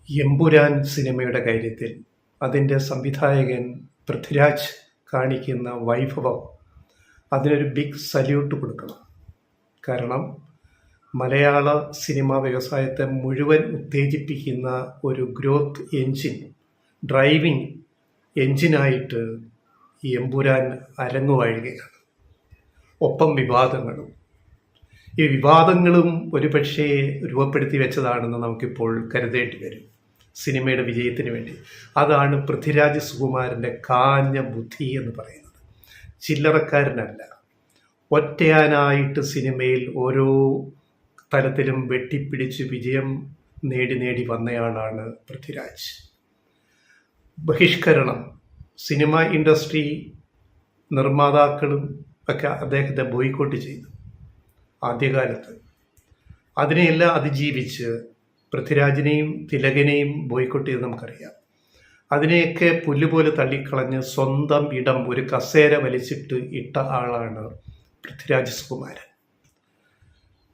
എമ്പുരാൻ സിനിമയുടെ കാര്യത്തിൽ അതിൻ്റെ സംവിധായകൻ പൃഥ്വിരാജ് കാണിക്കുന്ന വൈഭവം അതിനൊരു ബിഗ് സല്യൂട്ട് കൊടുക്കണം. കാരണം മലയാള സിനിമാ വ്യവസായത്തെ മുഴുവൻ ഉത്തേജിപ്പിക്കുന്ന ഒരു ഗ്രോത്ത് എൻജിൻ, ഡ്രൈവിംഗ് എൻജിനായിട്ട് ഈ എമ്പുരാൻ അരങ്ങുവാഴുകയാണ്. ഒപ്പം വിവാദങ്ങളും. ഈ വിവാദങ്ങളും ഒരുപക്ഷെ രൂപപ്പെടുത്തി വെച്ചതാണെന്ന് നമുക്കിപ്പോൾ കരുതേണ്ടി വരും സിനിമയുടെ വിജയത്തിന് വേണ്ടി. അതാണ് പൃഥ്വിരാജ് സുകുമാരൻ്റെ കാഞ്ഞ ബുദ്ധി എന്ന് പറയുന്നത്. ചില്ലറക്കാരനല്ല, ഒറ്റയാനായിട്ട് സിനിമയിൽ ഓരോ തലത്തിലും വെട്ടിപ്പിടിച്ച് വിജയം നേടി വന്നയാളാണ് പൃഥ്വിരാജ്. ബഹിഷ്കരണം, സിനിമ ഇൻഡസ്ട്രി നിർമ്മാതാക്കളും ഒക്കെ അദ്ദേഹത്തെ ബോയ്ക്കോട്ട് ചെയ്തു ആദ്യകാലത്ത്. അതിനെയെല്ലാം അതിജീവിച്ച് പൃഥ്വിരാജിനെയും തിലകനെയും ബോയ്ക്കോട്ട് ചെയ്ത് നമുക്കറിയാം. അതിനെയൊക്കെ പുല്ലുപോലെ തള്ളിക്കളഞ്ഞ് സ്വന്തം ഇടം ഒരു കസേര വലിച്ചിട്ട് ഇട്ട ആളാണ് പൃഥ്വിരാജ് സുകുമാരൻ.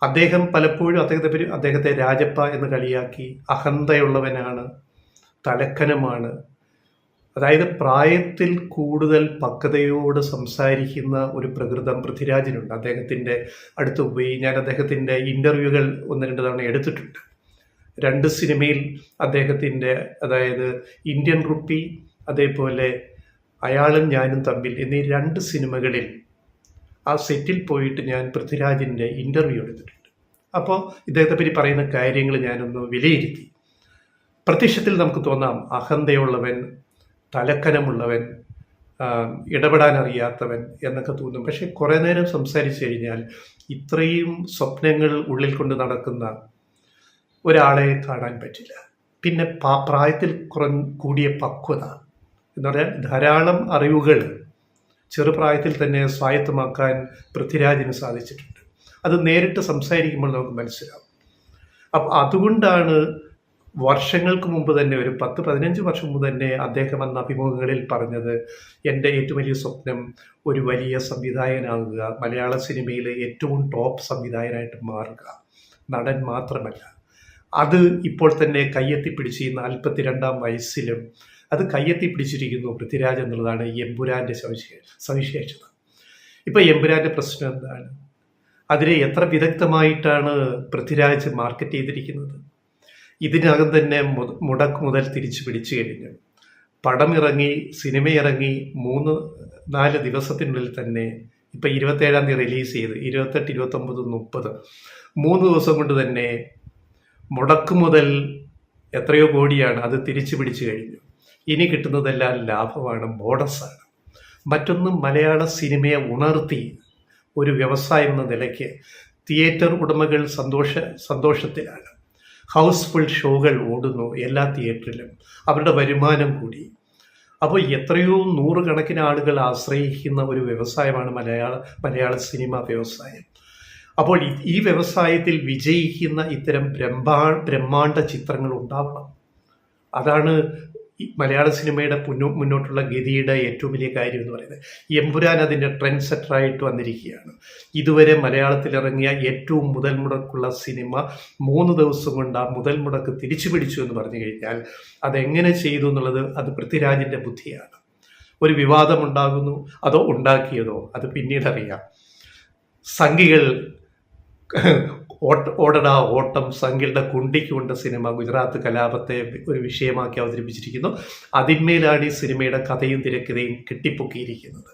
അദ്ദേഹം പലപ്പോഴും അദ്ദേഹത്തെ രാജപ്പ എന്ന് കളിയാക്കി. അഹന്തയുള്ളവനാണ്, തലക്കനമാണ്. അതായത് പ്രായത്തിൽ കൂടുതൽ പക്വതയോട് സംസാരിക്കുന്ന ഒരു പ്രകൃതം പൃഥ്വിരാജിനുണ്ട്. അദ്ദേഹത്തിൻ്റെ അടുത്ത് പോയി ഞാൻ അദ്ദേഹത്തിൻ്റെ ഇൻ്റർവ്യൂകൾ 1-2 തവണ എടുത്തിട്ടുണ്ട്. 2 സിനിമയിൽ അദ്ദേഹത്തിൻ്റെ, അതായത് ഇന്ത്യൻ റുപ്പി, അതേപോലെ അയാളും ഞാനും തമ്മിൽ എന്നീ 2 സിനിമകളിൽ ആ സെറ്റിൽ പോയിട്ട് ഞാൻ പൃഥ്വിരാജിൻ്റെ ഇൻ്റർവ്യൂ എടുത്തിട്ടുണ്ട്. അപ്പോൾ ഇദ്ദേഹത്തെ പറ്റി പറയുന്ന കാര്യങ്ങൾ ഞാനൊന്ന് വിലയിരുത്തി. പ്രത്യക്ഷത്തിൽ നമുക്ക് തോന്നാം അഹന്തയുള്ളവൻ, തലക്കനമുള്ളവൻ, ഇടപെടാൻ അറിയാത്തവൻ എന്നൊക്കെ തോന്നും. പക്ഷെ കുറേ നേരം സംസാരിച്ചു കഴിഞ്ഞാൽ ഇത്രയും സ്വപ്നങ്ങൾ ഉള്ളിൽ കൊണ്ട് നടക്കുന്ന ഒരാളെ കാണാൻ പറ്റില്ല. പിന്നെ പ്രായത്തിൽ കൂടിയ പക്വത എന്ന് പറഞ്ഞാൽ ധാരാളം അറിവുകൾ ചെറുപ്രായത്തിൽ തന്നെ സ്വായത്തമാക്കാൻ പൃഥ്വിരാജിന് സാധിച്ചിട്ടുണ്ട്. അത് നേരിട്ട് സംസാരിക്കുമ്പോൾ നമുക്ക് മനസ്സിലാവും. അപ്പം അതുകൊണ്ടാണ് വർഷങ്ങൾക്ക് മുമ്പ് തന്നെ, ഒരു 10-15 വർഷം മുമ്പ് തന്നെ അദ്ദേഹം അന്ന് അഭിമുഖങ്ങളിൽ പറഞ്ഞത്, എൻ്റെ ഏറ്റവും വലിയ സ്വപ്നം ഒരു വലിയ സംവിധായകനാകുക, മലയാള സിനിമയിലെ ഏറ്റവും ടോപ്പ് സംവിധായകനായിട്ട് മാറുക, നടൻ മാത്രമല്ല. അത് ഇപ്പോൾ തന്നെ കയ്യെത്തിപ്പിടിച്ച് ഈ 42-ാം വയസ്സിലും അത് കയ്യെത്തിപ്പിടിച്ചിരിക്കുന്നു പൃഥ്വിരാജ് എന്നുള്ളതാണ് എമ്പുരാൻ്റെ സവിശേഷത. ഇപ്പോൾ എമ്പുരാൻ്റെ പ്രശ്നം എന്താണ്? അതിനെ എത്ര വിദഗ്ധമായിട്ടാണ് പൃഥ്വിരാജ് മാർക്കറ്റ് ചെയ്തിരിക്കുന്നത്. ഇതിനകം തന്നെ മുടക്ക് മുതൽ തിരിച്ചു പിടിച്ചു കഴിഞ്ഞു. പടം ഇറങ്ങി, സിനിമ ഇറങ്ങി 3-4 ദിവസത്തിനുള്ളിൽ തന്നെ, ഇപ്പം 27-ാം തീയതി റിലീസ് ചെയ്ത് 28, 29, 30 3 ദിവസം കൊണ്ട് തന്നെ മുടക്ക് മുതൽ എത്രയോ കോടിയാണ്, അത് തിരിച്ചു പിടിച്ചു കഴിഞ്ഞു. ഇനി കിട്ടുന്നതെല്ലാം ലാഭമാണ്, ബോണസാണ്. മറ്റൊന്ന്, മലയാള സിനിമയെ ഉണർത്തി ഒരു വ്യവസായം എന്ന നിലയ്ക്ക് തിയേറ്റർ ഉടമകൾ സന്തോഷത്തിലാണ്. ഹൗസ്ഫുൾ ഷോകൾ ഓടുന്നു എല്ലാ തിയേറ്ററിലും, അവരുടെ വരുമാനം കൂടി. അപ്പോൾ എത്രയോ 100 കണക്കിന് ആളുകൾ ആശ്രയിക്കുന്ന ഒരു വ്യവസായമാണ് മലയാള സിനിമ വ്യവസായം. അപ്പോൾ ഈ വ്യവസായത്തിൽ വിജയിക്കുന്ന ഇത്തരം ബ്രഹ്മാണ്ഡ ചിത്രങ്ങൾ ഉണ്ടാവണം. അതാണ് മലയാള സിനിമയുടെ മുന്നോട്ടുള്ള ഗതിയുടെ ഏറ്റവും വലിയ കാര്യം എന്ന് പറയുന്നത്. എമ്പുരാൻ അതിൻ്റെ ട്രെൻഡ് സെറ്ററായിട്ട് വന്നിരിക്കുകയാണ്. ഇതുവരെ മലയാളത്തിൽ ഇറങ്ങിയ ഏറ്റവും മുതൽ മുടക്കുള്ള സിനിമ 3 ദിവസം കൊണ്ട് ആ മുതൽ മുടക്ക് തിരിച്ചു പിടിച്ചു എന്ന് പറഞ്ഞു കഴിഞ്ഞാൽ അതെങ്ങനെ ചെയ്തു എന്നുള്ളത് അത് പൃഥ്വിരാജിൻ്റെ ബുദ്ധിയാണ്. ഒരു വിവാദമുണ്ടാകുന്നു, അതോ ഉണ്ടാക്കിയതോ അത് പിന്നീട് അറിയാം. സംഘികൾ ഓടടാ ഓട്ടം, സംഘികളുടെ കുണ്ടിക്ക് കൊണ്ട സിനിമ ഗുജറാത്ത് കലാപത്തെ ഒരു വിഷയമാക്കി അവതരിപ്പിച്ചിരിക്കുന്നു. അതിന്മേലാണ് ഈ സിനിമയുടെ കഥയും തിരക്കഥയും കെട്ടിപ്പൊക്കിയിരിക്കുന്നത്.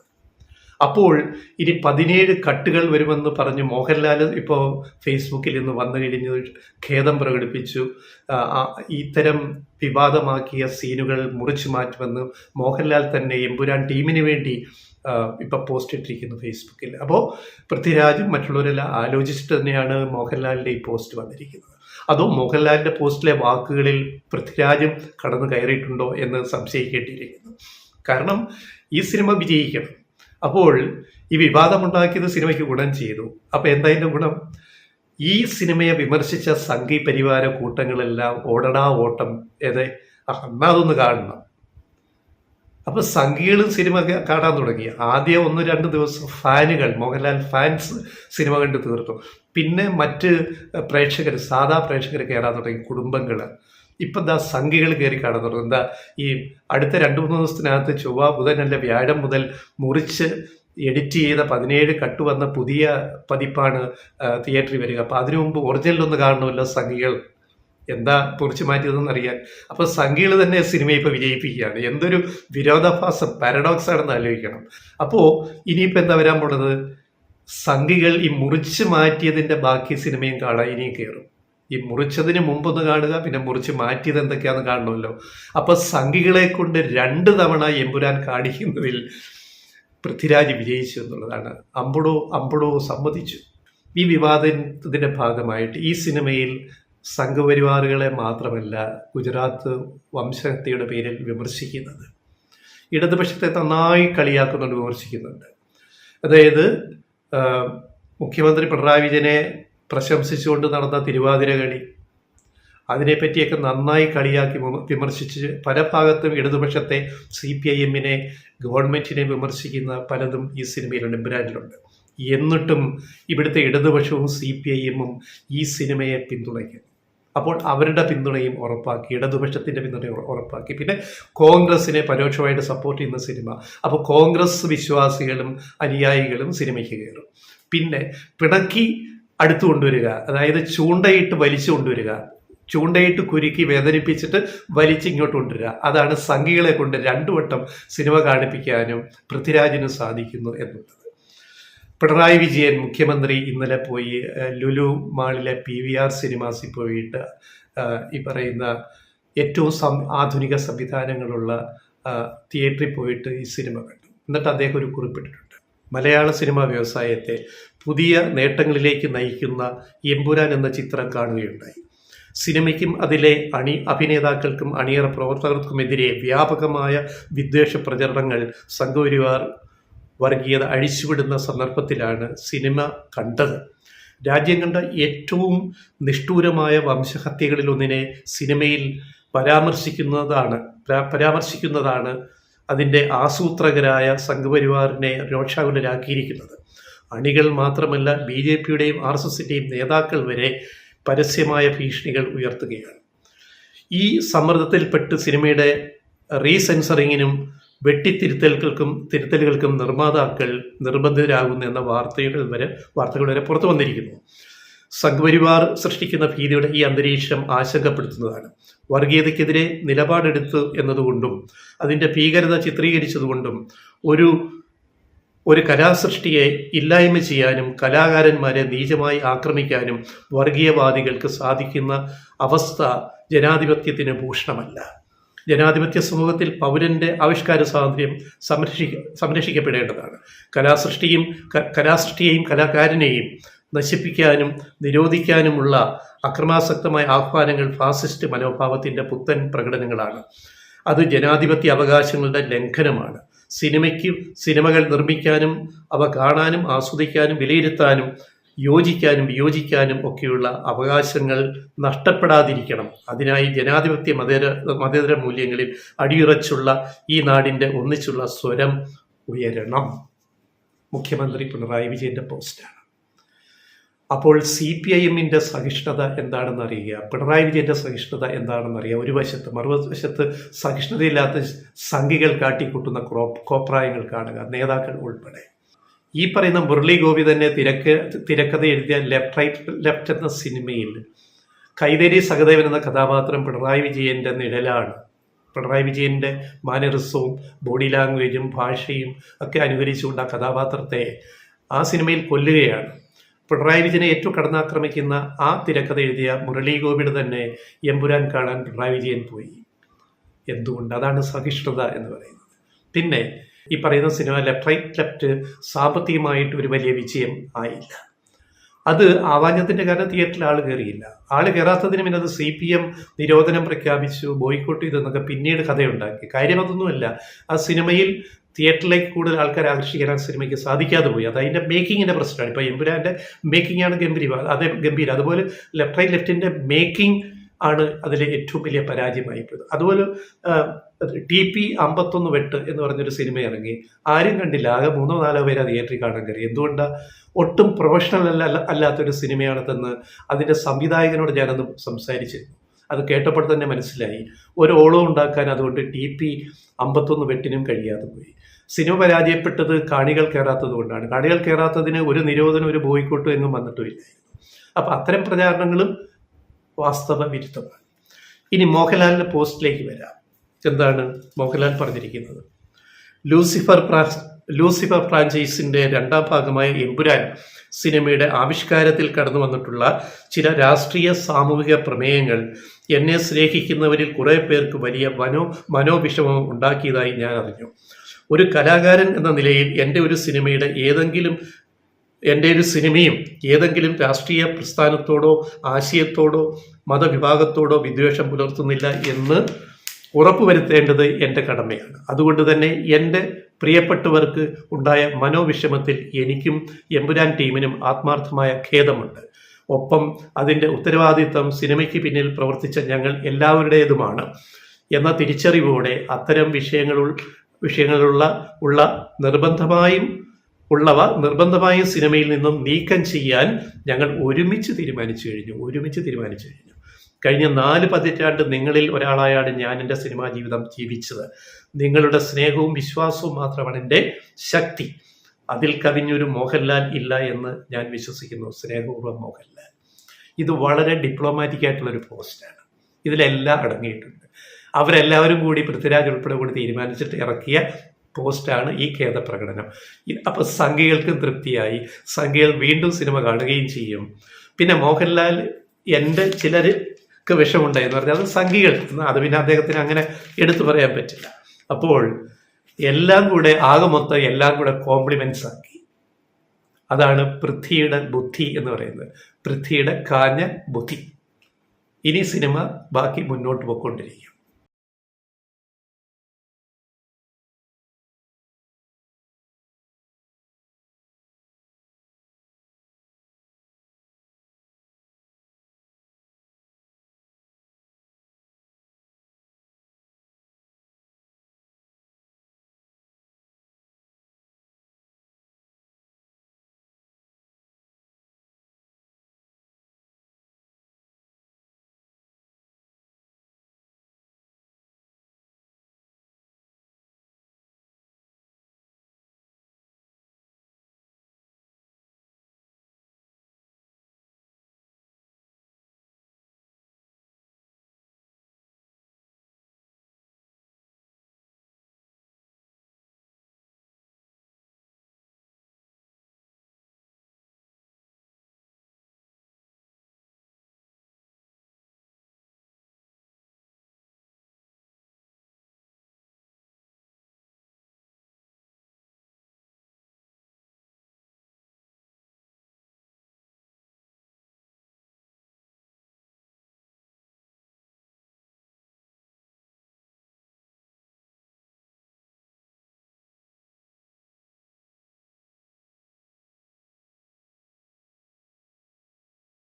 അപ്പോൾ ഇനി 17 കട്ടുകൾ വരുമെന്ന് പറഞ്ഞ് മോഹൻലാൽ ഇപ്പോൾ ഫേസ്ബുക്കിൽ നിന്ന് വന്നു കഴിഞ്ഞ് ഖേദം പ്രകടിപ്പിച്ചു. ഇത്തരം വിവാദമാക്കിയ സീനുകൾ മുറിച്ചു മാറ്റുമെന്ന് മോഹൻലാൽ തന്നെ എമ്പുരാൻ ടീമിന് വേണ്ടി ഇപ്പം പോസ്റ്റ് ഇട്ടിരിക്കുന്നു ഫേസ്ബുക്കിൽ. അപ്പോൾ പൃഥ്വിരാജും മറ്റുള്ളവരെല്ലാം ആലോചിച്ചിട്ട് തന്നെയാണ് മോഹൻലാലിൻ്റെ ഈ പോസ്റ്റ് വന്നിരിക്കുന്നത്. അതോ മോഹൻലാലിൻ്റെ പോസ്റ്റിലെ വാക്കുകളിൽ പൃഥ്വിരാജും കടന്നു കയറിയിട്ടുണ്ടോ എന്ന് സംശയിക്കേണ്ടിയിരിക്കുന്നു. കാരണം ഈ സിനിമ വിജയിക്കണം. അപ്പോൾ ഈ വിവാദമുണ്ടാക്കിയത് സിനിമയ്ക്ക് ഗുണം ചെയ്തു. അപ്പോൾ എന്തായാലും ഗുണം, ഈ സിനിമയെ വിമർശിച്ച സംഘി പരിവാര കൂട്ടങ്ങളെല്ലാം ഓടടാ ഓട്ടം എന്നാ അതൊന്ന് കാണണം. അപ്പോൾ സംഘികളും സിനിമ കാണാൻ തുടങ്ങി. ആദ്യം 1-2 ദിവസം ഫാനുകൾ, മോഹൻലാൽ ഫാൻസ് സിനിമ കണ്ട് തീർത്തു. പിന്നെ മറ്റ് പ്രേക്ഷകർ, സാധാ പ്രേക്ഷകർ കയറാൻ തുടങ്ങി, കുടുംബങ്ങൾ. ഇപ്പം എന്താ സംഖ്യകൾ കയറി കാണുന്നുണ്ട്. എന്താ ഈ അടുത്ത 2-3 ദിവസത്തിനകത്ത് ചൊവ്വ ബുധനല്ല വ്യാഴം മുതൽ മുറിച്ച് എഡിറ്റ് ചെയ്ത 17 കട്ട് വന്ന പുതിയ പതിപ്പാണ് തിയേറ്ററിൽ വരിക. അപ്പം അതിനു മുമ്പ് ഒറിജിനലൊന്ന് കാണണമല്ലോ സംഖ്യകൾ എന്താ പൊറിച്ചു മാറ്റിയതെന്ന് അറിയാൻ. അപ്പോൾ സംഖ്യകൾ തന്നെ സിനിമയെ ഇപ്പോൾ വിജയിപ്പിക്കുകയാണ്. എന്തൊരു വിരോധാഭാസം, പാരഡോക്സ് ആണെന്ന് ആലോചിക്കണം. അപ്പോൾ ഇനിയിപ്പോൾ എന്താ വരാൻ പോണത്? സംഖ്യകൾ ഈ മുറിച്ച് മാറ്റിയതിൻ്റെ ബാക്കി സിനിമയും കാണാൻ ഇനിയും കയറും. ഈ മുറിച്ചതിന് മുമ്പൊന്ന് കാണുക, പിന്നെ മുറിച്ച് മാറ്റിയത് എന്തൊക്കെയാണെന്ന് കാണണമല്ലോ. അപ്പോൾ സംഖ്യകളെ കൊണ്ട് 2 തവണ എമ്പുരാൻ കാണിക്കുന്നതിൽ പൃഥ്വിരാജ് വിജയിച്ചു എന്നുള്ളതാണ്. അമ്പടോ സമ്മതിച്ചു. ഈ വിവാദത്തിൻ്റെ ഭാഗമായിട്ട് ഈ സിനിമയിൽ സംഘപരിവാറുകളെ മാത്രമല്ല ഗുജറാത്ത് വംശഹത്യയുടെ പേരിൽ വിമർശിക്കുന്നത്, ഇടതുപക്ഷത്തെ നന്നായി കളിയാക്കുന്നുണ്ട്, വിമർശിക്കുന്നുണ്ട്. അതായത് മുഖ്യമന്ത്രി പിണറായി വിജയനെ പ്രശംസിച്ചുകൊണ്ട് നടന്ന തിരുവാതിര കളി, അതിനെപ്പറ്റിയൊക്കെ നന്നായി കളിയാക്കി വിമർശിച്ച് പല ഭാഗത്തും ഇടതുപക്ഷത്തെ CPIM-നെ ഗവൺമെൻറ്റിനെ വിമർശിക്കുന്ന പലതും ഈ സിനിമയിലുണ്ട്, എമ്പുരാനിലുണ്ട്. എന്നിട്ടും ഇവിടുത്തെ ഇടതുപക്ഷവും CPIM-ഉം ഈ സിനിമയെ പിന്തുണയ്ക്കുന്നു. അപ്പോൾ അവരുടെ പിന്തുണയും ഉറപ്പാക്കി, ഇടതുപക്ഷത്തിൻ്റെ പിന്തുണയും ഉറപ്പാക്കി. പിന്നെ കോൺഗ്രസിനെ പരോക്ഷമായിട്ട് സപ്പോർട്ട് ചെയ്യുന്ന സിനിമ. അപ്പോൾ കോൺഗ്രസ് വിശ്വാസികളും അനുയായികളും സിനിമയ്ക്ക് കയറും. പിന്നെ പിണക്കി അടുത്തു കൊണ്ടുവരിക, അതായത് ചൂണ്ടയിട്ട് വലിച്ചു കൊണ്ടുവരിക, ചൂണ്ടയിട്ട് കുരുക്കി വേദനിപ്പിച്ചിട്ട് വലിച്ചിങ്ങോട്ട് കൊണ്ടുവരിക. അതാണ് സംഘികളെ കൊണ്ട് 2 വട്ടം സിനിമ കാണിപ്പിക്കാനും പൃഥ്വിരാജിന് സാധിക്കുന്നു എന്നുള്ളത്. പിണറായി വിജയൻ മുഖ്യമന്ത്രി ഇന്നലെ പോയി ലുലു മാളിലെ PVR സിനിമാസിൽ പോയിട്ട് ഈ പറയുന്ന ഏറ്റവും ആധുനിക സംവിധാനങ്ങളുള്ള തിയേറ്ററിൽ പോയിട്ട് ഈ സിനിമ കണ്ടു. എന്നിട്ട് അദ്ദേഹം ഒരു കുറിപ്പിട്ടിട്ടുണ്ട്. മലയാള സിനിമാ വ്യവസായത്തെ പുതിയ നേട്ടങ്ങളിലേക്ക് നയിക്കുന്ന എമ്പുരാൻ എന്ന ചിത്രം കാണുകയുണ്ടായി. സിനിമയ്ക്കും അതിലെ അഭിനേതാക്കൾക്കും അണിയറ പ്രവർത്തകർക്കുമെതിരെ വ്യാപകമായ വിദ്വേഷ പ്രചരണങ്ങൾ സംഘപരിവാർ വർഗീയത അഴിച്ചുവിടുന്ന സന്ദർഭത്തിലാണ് സിനിമ കണ്ടത്. രാജ്യം കണ്ട ഏറ്റവും നിഷ്ഠൂരമായ വംശഹത്യകളിലൊന്നിനെ സിനിമയിൽ പരാമർശിക്കുന്നതാണ് അതിൻ്റെ ആസൂത്രകരായ സംഘപരിവാറിനെ രോഷാകുലരാക്കിയിരിക്കുന്നത്. അണികൾ മാത്രമല്ല, BJP-യുടെയും RSSൻ്റെയും നേതാക്കൾ വരെ പരസ്യമായ ഭീഷണികൾ ഉയർത്തുകയാണ്. ഈ സമ്മർദ്ദത്തിൽപ്പെട്ട് സിനിമയുടെ റീസെൻസറിങ്ങിനും തിരുത്തലുകൾക്കും നിർമ്മാതാക്കൾ നിർബന്ധിതരാകുന്നു എന്ന വാർത്തകൾ വരെ പുറത്തു വന്നിരിക്കുന്നു. സംഘപരിവാർ സൃഷ്ടിക്കുന്ന ഭീതിയുടെ ഈ അന്തരീക്ഷം ആശങ്കപ്പെടുത്തുന്നതാണ്. വർഗീയതയ്ക്കെതിരെ നിലപാടെടുത്തു എന്നതുകൊണ്ടും അതിൻ്റെ ഭീകരത ചിത്രീകരിച്ചതുകൊണ്ടും ഒരു കലാസൃഷ്ടിയെ ഇല്ലായ്മ ചെയ്യാനും കലാകാരന്മാരെ നീചമായി ആക്രമിക്കാനും വർഗീയവാദികൾക്ക് സാധിക്കുന്ന അവസ്ഥ ജനാധിപത്യത്തിന് ഭൂഷണമല്ല. ജനാധിപത്യ സമൂഹത്തിൽ പൗരൻ്റെ ആവിഷ്കാര സ്വാതന്ത്ര്യം സംരക്ഷിക്കപ്പെടേണ്ടതാണ്. കലാസൃഷ്ടിയെയും കലാകാരനെയും നശിപ്പിക്കാനും നിരോധിക്കാനുമുള്ള അക്രമാസക്തമായ ആഹ്വാനങ്ങൾ ഫാസിസ്റ്റ് മനോഭാവത്തിൻ്റെ പുത്തൻ പ്രകടനങ്ങളാണ്. അത് ജനാധിപത്യ അവകാശങ്ങളുടെ ലംഘനമാണ്. സിനിമകൾ നിർമ്മിക്കാനും അവ കാണാനും ആസ്വദിക്കാനും വിലയിരുത്താനും യോജിക്കാനും വിയോജിക്കാനും ഒക്കെയുള്ള അവകാശങ്ങൾ നഷ്ടപ്പെടാതിരിക്കണം. അതിനായി ജനാധിപത്യ മതേതര മൂല്യങ്ങളിൽ അടിയുറച്ചുള്ള ഈ നാടിൻ്റെ ഒന്നിച്ചുള്ള സ്വരം ഉയരണം. മുഖ്യമന്ത്രി പിണറായി വിജയൻ്റെ പോസ്റ്റാണ്. അപ്പോൾ CPIM-ന്റെ സഹിഷ്ണുത എന്താണെന്ന് അറിയുക, പിണറായി വിജയൻ്റെ സഹിഷ്ണുത എന്താണെന്ന് അറിയുക ഒരു വശത്ത്. മറുവശത്ത് സഹിഷ്ണുതയില്ലാത്ത സംഘികൾ കാട്ടിക്കൂട്ടുന്ന കോപ്രായങ്ങൾ കാണുക, നേതാക്കൾ ഉൾപ്പെടെ. ഈ പറയുന്ന മുരളി ഗോപി തന്നെ തിരക്കഥ എഴുതിയ ലെഫ്റ്റ് എന്ന സിനിമയിൽ കൈതേരി സഹദേവൻ എന്ന കഥാപാത്രം പിണറായി വിജയൻ്റെ നിഴലാണ്. പിണറായി വിജയൻ്റെ മാനറിസവും ബോഡി ലാംഗ്വേജും ഭാഷയും ഒക്കെ അനുകരിച്ചുകൊണ്ട് ആ കഥാപാത്രത്തെ ആ സിനിമയിൽ കൊല്ലുകയാണ്. പിണറായി വിജയനെ ഏറ്റവും കടന്നാക്രമിക്കുന്ന ആ തിരക്കഥ എഴുതിയ മുരളി ഗോപിയുടെ തന്നെ എമ്പുരാൻ കാണാൻ പിണറായി വിജയൻ പോയി. എന്തുകൊണ്ട്? അതാണ് സഹിഷ്ണുത എന്ന് പറയുന്നത്. പിന്നെ ഈ പറയുന്ന സിനിമ ലെഫ്റ്റ് സാമ്പത്തികമായിട്ട് ഒരു വലിയ വിജയം ആയില്ല. അത് ആവാഞ്ഞത്തിൻ്റെ കാരണം തിയേറ്ററിൽ ആൾ കയറിയില്ല. ആൾ കയറാത്തതിന് പിന്നെ അത് CPM നിരോധനം പ്രഖ്യാപിച്ചു, ബോയ്ക്കോട്ട് ചെയ്തെന്നൊക്കെ പിന്നീട് കഥയുണ്ടാക്കി. കാര്യം അതൊന്നുമല്ല, ആ സിനിമയിൽ തിയേറ്ററിലേക്ക് കൂടുതൽ ആൾക്കാർ ആകർഷിക്കാൻ ആ സിനിമയ്ക്ക് സാധിക്കാതെ പോയി. അത് അതിൻ്റെ മേക്കിങ്ങിൻ്റെ പ്രശ്നമാണ്. ഇപ്പോൾ എമ്പുരാൻ്റെ മേക്കിംഗ് ആണ് ഗംഭീരം. അതുപോലെ ലെഫ്റ്റിൻ്റെ മേക്കിംഗ് ആണ് അതിലെ ഏറ്റവും വലിയ പരാജയമായിപ്പോയത്. അതുപോലെ TP 51 വെട്ട് എന്ന് പറഞ്ഞൊരു സിനിമ ഇറങ്ങി, ആരും കണ്ടില്ല. ആകെ 3-4 പേര് തിയേറ്ററിൽ കാണാൻ കയറി. എന്തുകൊണ്ടാണ്? ഒട്ടും പ്രൊഫഷണൽ അല്ലാത്തൊരു സിനിമയാണെന്ന് അതിൻ്റെ സംവിധായകനോട് ഞാനൊന്ന് സംസാരിച്ചിരുന്നു. അത് കേട്ടപ്പോൾ തന്നെ മനസ്സിലായി ഒരു ഓളം ഉണ്ടാക്കാൻ അതുകൊണ്ട് TP-51 വെട്ടിനും കഴിയാതെ പോയി. സിനിമ പരാജയപ്പെട്ടത് കാണികൾ കയറാത്തത് കൊണ്ടാണ്. കാണികൾ കയറാത്തതിന് ഒരു നിരോധനം, ഒരു ബോയ്ക്കോട്ടും എങ്ങും വന്നിട്ടുമില്ലായിരുന്നു. അപ്പം അത്തരം പ്രചാരണങ്ങളും വാസ്തവ വിരുദ്ധമാണ്. ഇനി മോഹൻലാലിൻ്റെ പോസ്റ്റിലേക്ക് വരാം. എന്താണ് മോഹൻലാൽ പറഞ്ഞിരിക്കുന്നത്? ലൂസിഫർ ഫ്രാഞ്ചൈസിൻ്റെ 2ാം ഭാഗമായ എമ്പുരാൻ സിനിമയുടെ ആവിഷ്കാരത്തിൽ കടന്നു വന്നിട്ടുള്ള ചില രാഷ്ട്രീയ സാമൂഹിക പ്രമേയങ്ങൾ എന്നെ സ്നേഹിക്കുന്നവരിൽ കുറേ പേർക്ക് വലിയ മനോവിഷമം ഉണ്ടാക്കിയതായി ഞാൻ അറിഞ്ഞു. ഒരു കലാകാരൻ എന്ന നിലയിൽ എൻ്റെ ഒരു സിനിമയും ഏതെങ്കിലും രാഷ്ട്രീയ പ്രസ്ഥാനത്തോടോ ആശയത്തോടോ മതവിഭാഗത്തോടോ വിദ്വേഷം പുലർത്തുന്നില്ല എന്ന് ഉറപ്പുവരുത്തേണ്ടത് എൻ്റെ കടമയാണ്. അതുകൊണ്ട് തന്നെ എൻ്റെ പ്രിയപ്പെട്ടവർക്ക് ഉണ്ടായ മനോവിഷമത്തിൽ എനിക്കും എമ്പുരാൻ ടീമിനും ആത്മാർത്ഥമായ ഖേദമുണ്ട്. ഒപ്പം അതിൻ്റെ ഉത്തരവാദിത്തം സിനിമയ്ക്ക് പിന്നിൽ പ്രവർത്തിച്ച ഞങ്ങൾ എല്ലാവരുടേതുമാണ് എന്ന തിരിച്ചറിവോടെ അത്തരം വിഷയങ്ങളുള്ള നിർബന്ധമായും സിനിമയിൽ നിന്നും നീക്കം ചെയ്യാൻ ഞങ്ങൾ ഒരുമിച്ച് തീരുമാനിച്ചു കഴിഞ്ഞു. കഴിഞ്ഞ 4 പതിറ്റാണ്ട് നിങ്ങളിൽ ഒരാളായാണ് ഞാൻ എൻ്റെ സിനിമാ ജീവിതം ജീവിച്ചത്. നിങ്ങളുടെ സ്നേഹവും വിശ്വാസവും മാത്രമാണ് എൻ്റെ ശക്തി. അതിൽ കവിഞ്ഞൊരു മോഹൻലാൽ ഇല്ല എന്ന് ഞാൻ വിശ്വസിക്കുന്നു. സ്നേഹപൂർവ്വം മോഹൻലാൽ. ഇത് വളരെ ഡിപ്ലോമാറ്റിക് ആയിട്ടുള്ളൊരു പോസ്റ്റാണ്. ഇതിലെല്ലാം അടങ്ങിയിട്ടുണ്ട്. അവരെല്ലാവരും കൂടി പൃഥ്വിരാജ് ഉൾപ്പെടെ കൂടി തീരുമാനിച്ചിട്ട് ഇറക്കിയ പോസ്റ്റാണ് ഈ ഖേദപ്രകടനം. അപ്പോൾ സംഘികൾക്കും തൃപ്തിയായി, സംഘികൾ വീണ്ടും സിനിമ കാണുകയും ചെയ്യും. പിന്നെ മോഹൻലാൽ എൻ്റെ ചിലർക്ക് വിഷമുണ്ടായെന്ന് പറഞ്ഞാൽ അത് സംഘികൾക്ക്, അത് പിന്നെ അദ്ദേഹത്തിന് അങ്ങനെ എടുത്തു പറയാൻ പറ്റില്ല. അപ്പോൾ എല്ലാം കൂടെ എല്ലാം കൂടെ കോംപ്ലിമെന്റ്സ് ആക്കി. അതാണ് പൃഥ്വിയുടെ ബുദ്ധി എന്ന് പറയുന്നത്, പൃഥ്വിയുടെ കാഞ്ഞ ബുദ്ധി. ഇനി സിനിമ ബാക്കി മുന്നോട്ട് പോയിക്കൊണ്ടിരിക്കും.